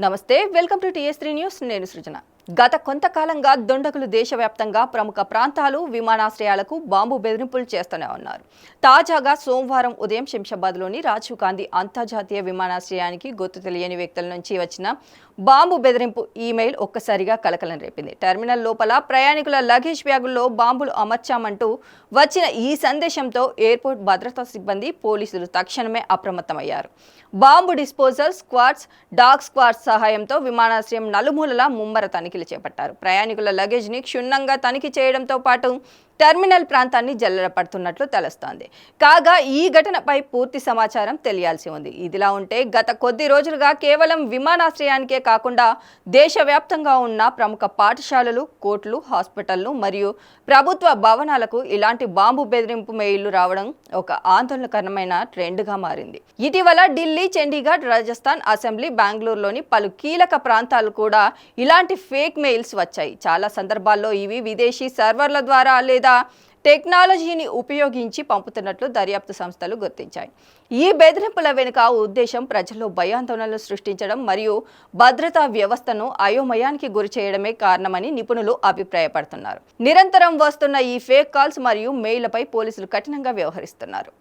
నమస్తే welcome to టీఎస్3 news నేను సృజన గత కొంతకాలంగా దుండగులు దేశవ్యాప్తంగా ప్రముఖ ప్రాంతాలు విమానాశ్రయాలకు బాంబు బెదిరింపులు చేస్తూనే ఉన్నారు. తాజాగా సోమవారం ఉదయం శంషాబాద్లోని రాజీవ్ గాంధీ అంతర్జాతీయ విమానాశ్రయానికి గుర్తు తెలియని వ్యక్తుల నుంచి వచ్చిన బాంబు బెదిరింపు ఈమెయిల్ ఒక్కసారిగా కలకలం రేపింది. టెర్మినల్ లోపల ప్రయాణికుల లగేజ్ బ్యాగుల్లో బాంబులు అమర్చామంటూ వచ్చిన ఈ సందేశంతో ఎయిర్పోర్ట్ భద్రతా సిబ్బంది పోలీసులు తక్షణమే అప్రమత్తమయ్యారు. Bomb disposal squads, dog squads సహాయంతో విమానాశ్రయం నలుమూలలా ముమ్మర తనిఖీలు చేపట్టారు. ప్రయాణికుల లగేజ్ ని క్షుణ్ణంగా తనిఖీ చేయడంతో పాటు టెర్మినల్ ప్రాంతాన్ని జల్లెడపడుతున్నట్లు తెలుస్తోంది. కాగా ఈ ఘటనపై పూర్తి సమాచారం తెలియాల్సి ఉంది. ఇదిలా ఉంటే గత కొద్ది రోజులుగా కేవలం విమానాశ్రయానికే కాకుండా దేశవ్యాప్తంగా ఉన్న ప్రముఖ పాఠశాలలు, కోర్టులు, హాస్పిటళ్లు మరియు ప్రభుత్వ భవనాలకు ఇలాంటి బాంబు బెదిరింపు మెయిల్లు రావడం ఒక ఆందోళనకరమైన ట్రెండ్గా మారింది. ఇటీవల ఢిల్లీ, చండీగఢ్, రాజస్థాన్ అసెంబ్లీ, బెంగళూరులోని పలు కీలక ప్రాంతాలు కూడా ఇలాంటి ఫేక్ మెయిల్స్ వచ్చాయి. చాలా సందర్భాల్లో ఇవి విదేశీ సర్వర్ల ద్వారా లేదా టెక్నాలజీని ఉపయోగించి పంపుతున్నట్లు దర్యాప్తు సంస్థలు గుర్తించాయి. ఈ బెదిరింపుల వెనుక ఉద్దేశం ప్రజల్లో భయాందోళనలు సృష్టించడం మరియు భద్రతా వ్యవస్థను అయోమయానికి గురి చేయడమే కారణమని నిపుణులు అభిప్రాయపడుతున్నారు. నిరంతరం వస్తున్న ఈ ఫేక్ కాల్స్ మరియు మెయిల్లపై పోలీసులు కఠినంగా వ్యవహరిస్తున్నారు.